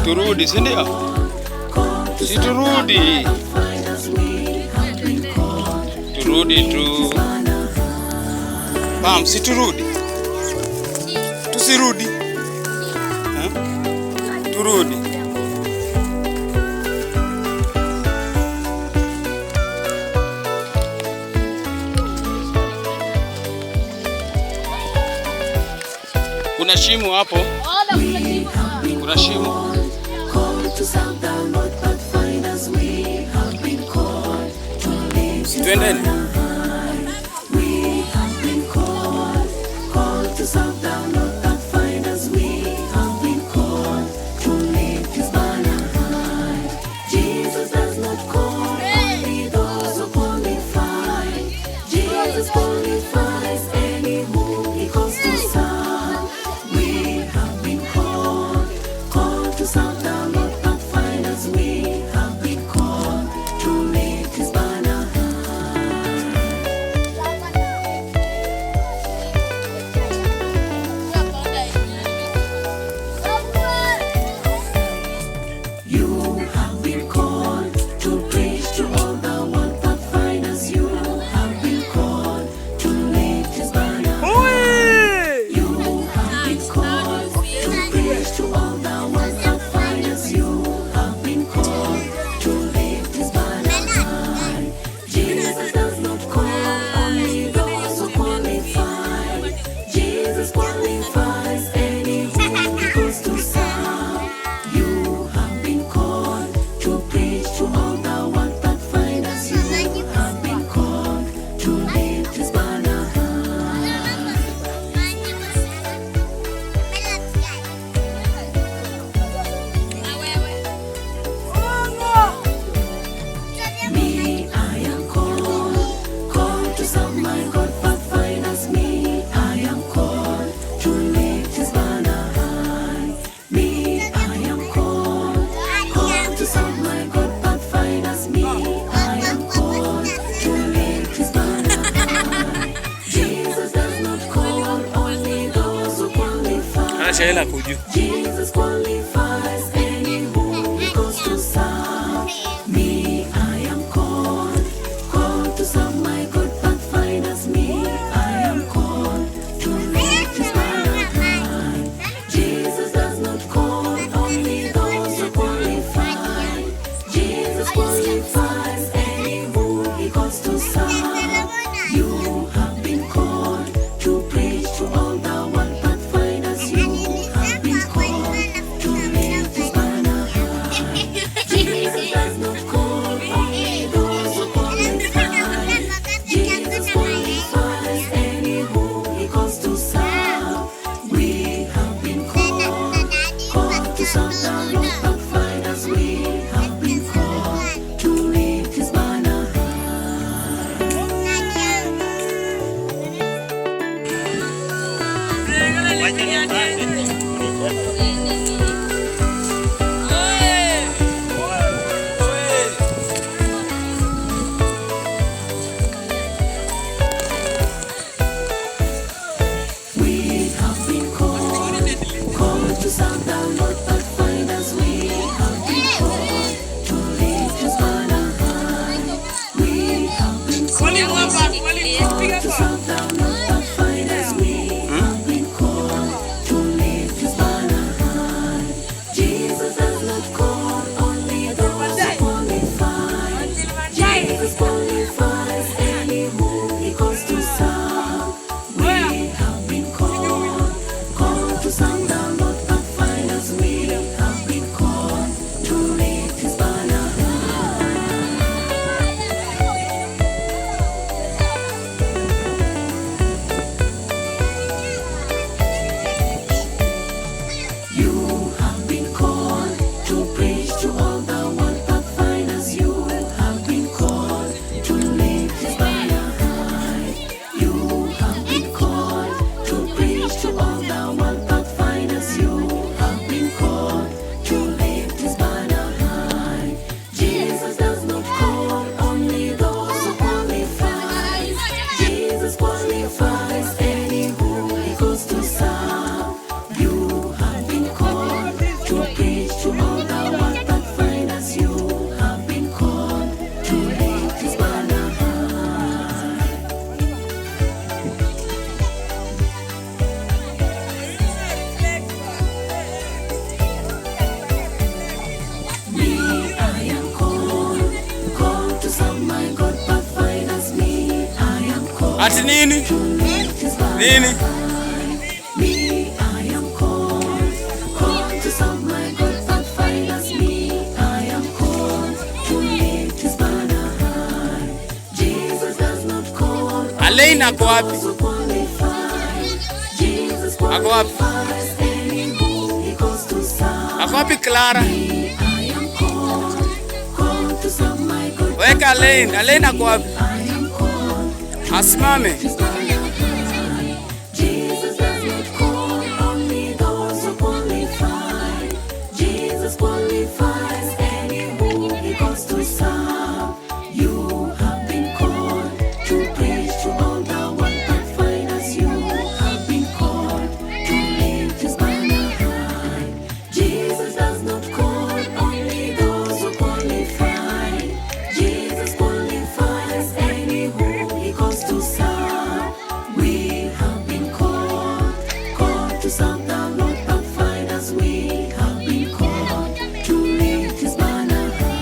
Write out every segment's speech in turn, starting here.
Turudi, si ndio? Si turudi. Turudi tu. Bam, si turudi. Tusirudi. Turudi. Kuna shimo hapo. Kuna shimo. Twendeni. Shaela kuju. Jesus qualifies any who he goes to serve. Me, I am called to serve my God pathfinders. Me, I am called to lift his banner high. Jesus does not call only those who qualify. Jesus qualifies any who he goes to serve. You have been called to preach to all the world. Ati nini? Nini? Me, I am called to serve my God that finds me. I am called to lift his banner high. Jesus does not call Alain ako wapi? those who qualify. Jesus Ako wapi? qualifies any who he calls to serve. Ako wapi Clara? Me, I am called to serve my God. Weka Alain. Alain ako wapi? I am called Asimame. his banner high. Jesus does not call only those who qualify. Jesus qualifies any who he calls to serve. You have been called to preach to all the world that find us. You have been called to lift his banner high. Jesus does not call only those who qualify. Jesus qualifies any who he calls to serve. We have been called to serve the Lord that find us. We have been called to lift his banner high.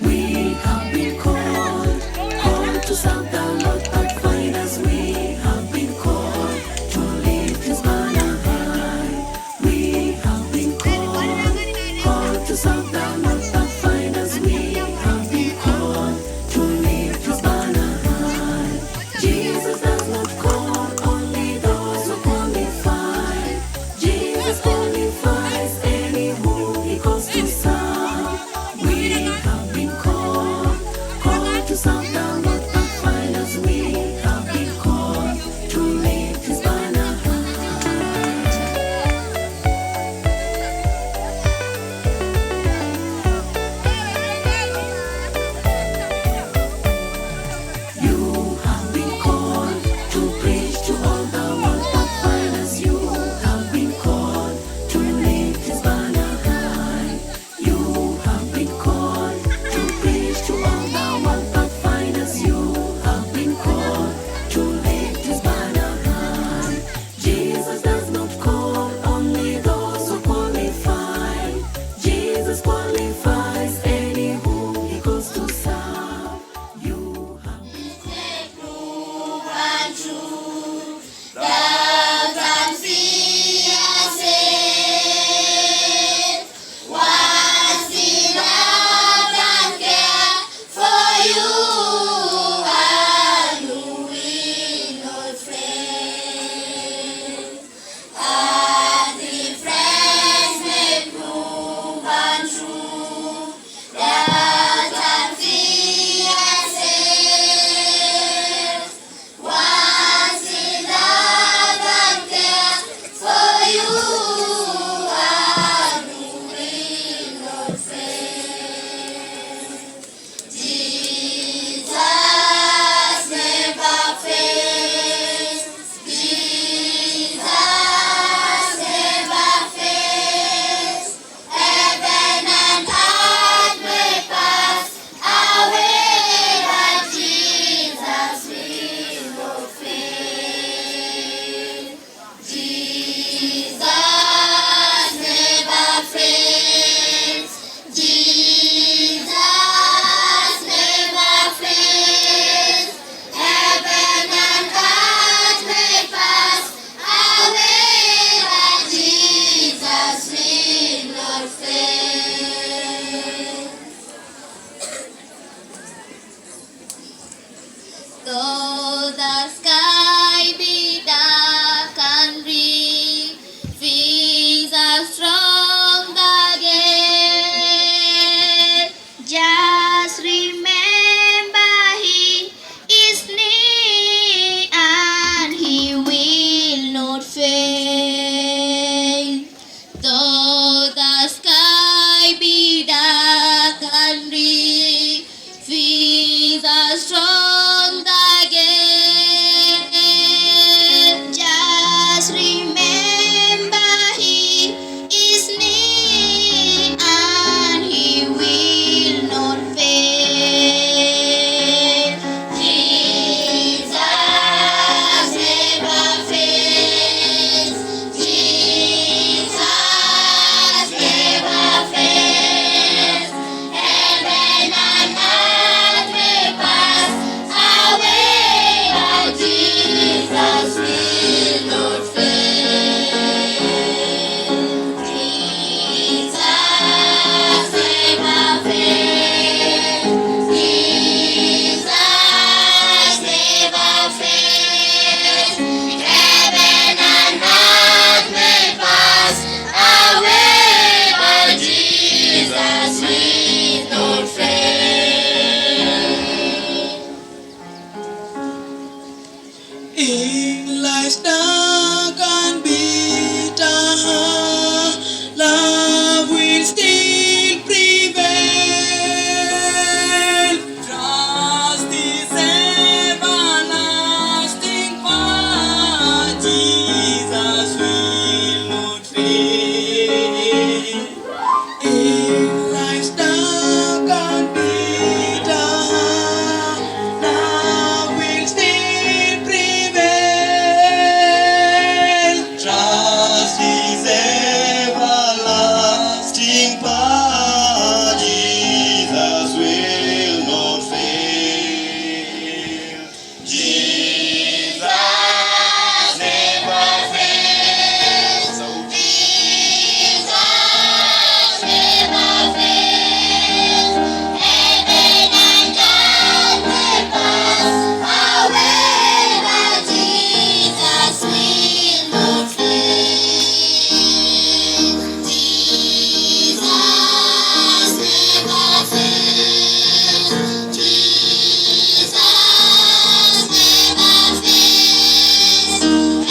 We have been called to serve the Lord that find us. We In life's dark and bitter, love will still prevail. Trust this everlasting power, Jesus will not fail. In life's dark and bitter, love will still prevail. Trust His everlasting power, Jesus will not fail. Jesus never fails. So Jesus never fails. Heaven and earth may pass away, but Jesus will not fail. Jesus never fails. Jesus never fails.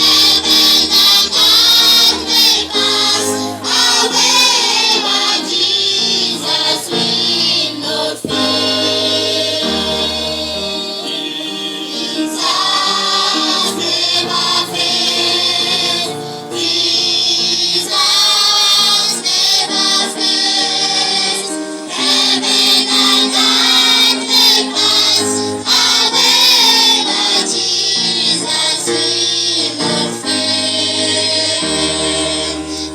Heaven and earth may pass away, but Jesus will not fail. Jesus never fails. Jesus never fails. Heaven and earth may pass away, but Jesus will not fail.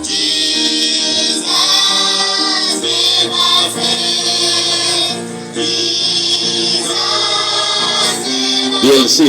Jesus never fails. Jesus never DLC.